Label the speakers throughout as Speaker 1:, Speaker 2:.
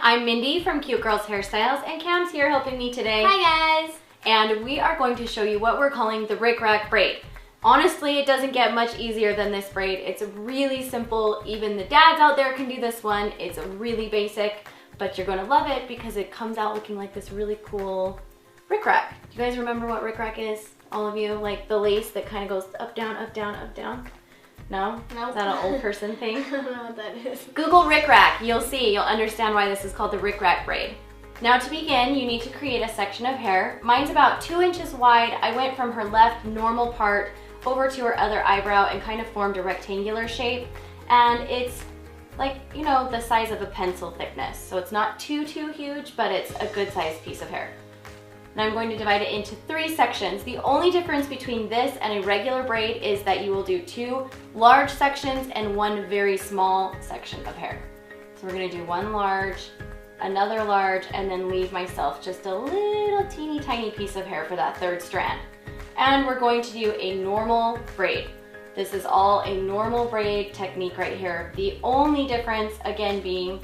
Speaker 1: I'm Mindy from Cute Girls Hairstyles, and Cam's here helping me today.
Speaker 2: Hi guys!
Speaker 1: And we are going to show you what we're calling the Rick Rack braid. Honestly, it doesn't get much easier than this braid. It's really simple. Even the dads out there can do this one. It's really basic, but you're gonna love it because it comes out looking like this really cool Rick Rack. Do you guys remember what Rick Rack is? All of you? Like the lace that kind of goes up, down, up, down, up, down? No?
Speaker 2: No.
Speaker 1: Is that an old person thing?
Speaker 2: I don't know what that is.
Speaker 1: Google Rick Rack. You'll see. You'll understand why this is called the Rick Rack braid. Now to begin, you need to create a section of hair. Mine's about 2 inches wide. I went from her left normal part over to her other eyebrow and kind of formed a rectangular shape. And it's like, you know, the size of a pencil thickness. So it's not too huge, but it's a good sized piece of hair. Now I'm going to divide it into 3 sections. The only difference between this and a regular braid is that you will do 2 large sections and 1 very small section of hair. So we're gonna do 1 large, another large, and then leave myself just a little teeny tiny piece of hair for that 3rd strand. And we're going to do a normal braid. This is all a normal braid technique right here. The only difference, again, being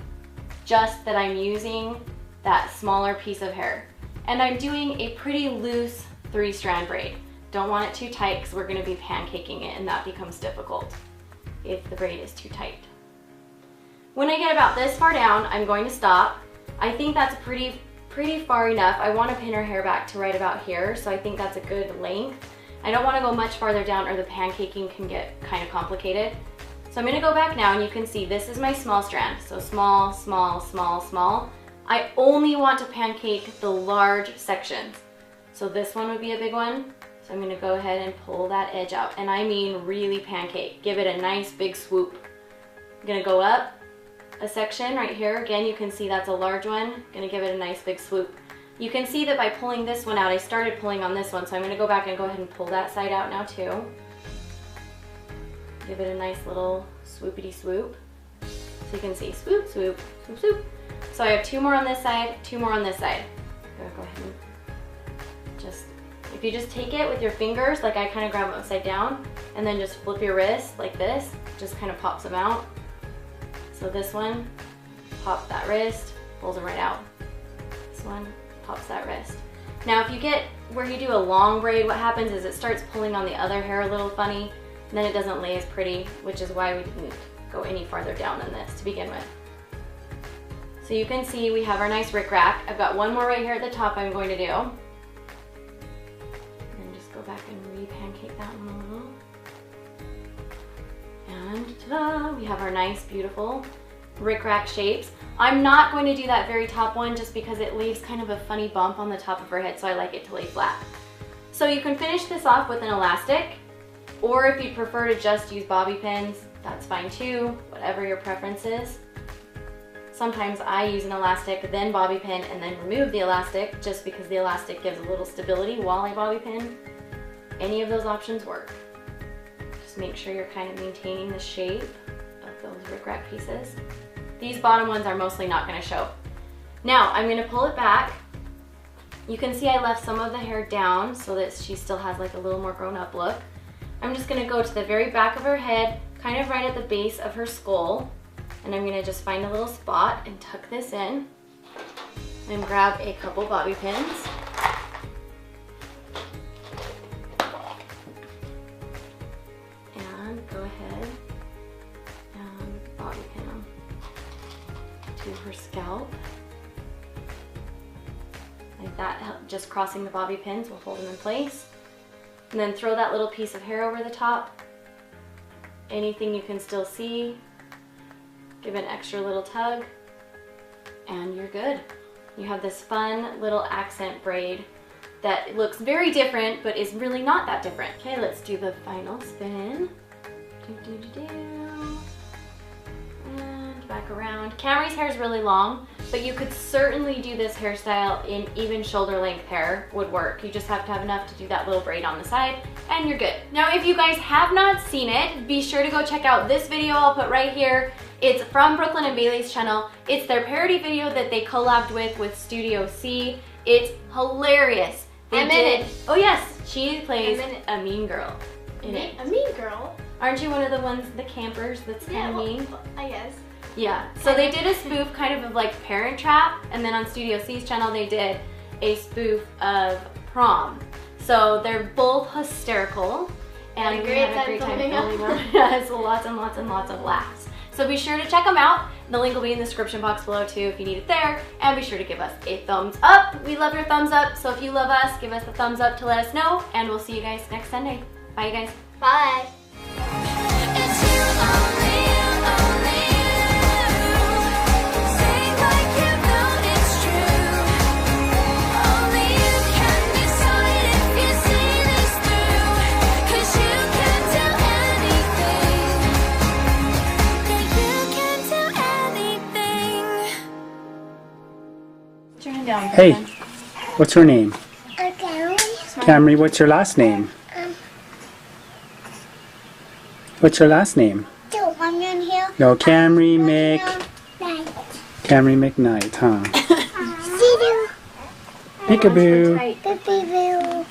Speaker 1: just that I'm using that smaller piece of hair. And I'm doing a pretty loose 3-strand braid. Don't want it too tight because we're gonna be pancaking it and that becomes difficult if the braid is too tight. When I get about this far down, I'm going to stop. I think that's pretty far enough. I want to pin her hair back to right about here, so I think that's a good length. I don't want to go much farther down or the pancaking can get kind of complicated. So I'm going to go back now and you can see this is my small strand. So small, small, small, small. I only want to pancake the large sections. So this one would be a big one. So I'm going to go ahead and pull that edge out. And I mean really pancake. Give it a nice big swoop. I'm going to go up a section right here. Again, you can see that's a large one. Gonna give it a nice big swoop. You can see that by pulling this one out, I started pulling on this one, so I'm gonna go back and go ahead and pull that side out now too. Give it a nice little swoopity swoop. So you can see swoop, swoop, swoop, swoop. So I have 2 more on this side, 2 more on this side. I'm gonna go ahead and just, if you just take it with your fingers, like I kind of grab them upside down, and then just flip your wrist like this, just kind of pops them out. So this one, pop that wrist, pulls them right out. This one, pops that wrist. Now if you get where you do a long braid, what happens is it starts pulling on the other hair a little funny, and then it doesn't lay as pretty, which is why we didn't go any farther down than this to begin with. So you can see we have our nice Rick Rack. I've got 1 more right here at the top I'm going to do. And just go back and re-pancake that one a little. And ta-da! We have our nice, beautiful Rick Rack shapes. I'm not going to do that very top one just because it leaves kind of a funny bump on the top of her head, so I like it to lay flat. So you can finish this off with an elastic, or if you prefer to just use bobby pins, that's fine too, whatever your preference is. Sometimes I use an elastic, then bobby pin, and then remove the elastic just because the elastic gives a little stability while I bobby pin. Any of those options work. Just make sure you're kind of maintaining the shape of those Rick Rack pieces. These bottom ones are mostly not going to show. Now I'm going to pull it back. You can see I left some of the hair down so that she still has like a little more grown up look. I'm just going to go to the very back of her head, kind of right at the base of her skull, and I'm going to just find a little spot and tuck this in and grab a couple bobby pins. Go ahead and bobby pin them to her scalp. Like that, just crossing the bobby pins will hold them in place. And then throw that little piece of hair over the top. Anything you can still see. Give an extra little tug. And you're good. You have this fun little accent braid that looks very different, but is really not that different. Okay, let's do the final spin. And back around. Camry's hair is really long, but you could certainly do this hairstyle in even shoulder length hair would work. You just have to have enough to do that little braid on the side and you're good. Now if you guys have not seen it, be sure to go check out this video I'll put right here. It's from Brooklyn and Bailey's channel. It's their parody video that they collabed with Studio C. It's hilarious.
Speaker 2: I'm in it.
Speaker 1: Oh yes, she plays a mean girl in it.
Speaker 2: A mean girl?
Speaker 1: Aren't you one of the ones, the campers that's kind of mean?
Speaker 2: I guess.
Speaker 1: Yeah, so they did a spoof kind of like Parent Trap, and then on Studio C's channel they did a spoof of Prom. So they're both hysterical, and we had a great time filming them. Yeah, so lots and lots and lots of laughs. So be sure to check them out. The link will be in the description box below too if you need it there. And be sure to give us a thumbs up. We love your thumbs up, so if you love us, give us a thumbs up to let us know. And we'll see you guys next Sunday. Bye, you guys.
Speaker 2: Bye.
Speaker 3: Hey, what's your name?
Speaker 4: Okay.
Speaker 3: Camry, what's your last name? What's your last name? No, Camry McKnight, huh? Peekaboo.
Speaker 4: Peekaboo.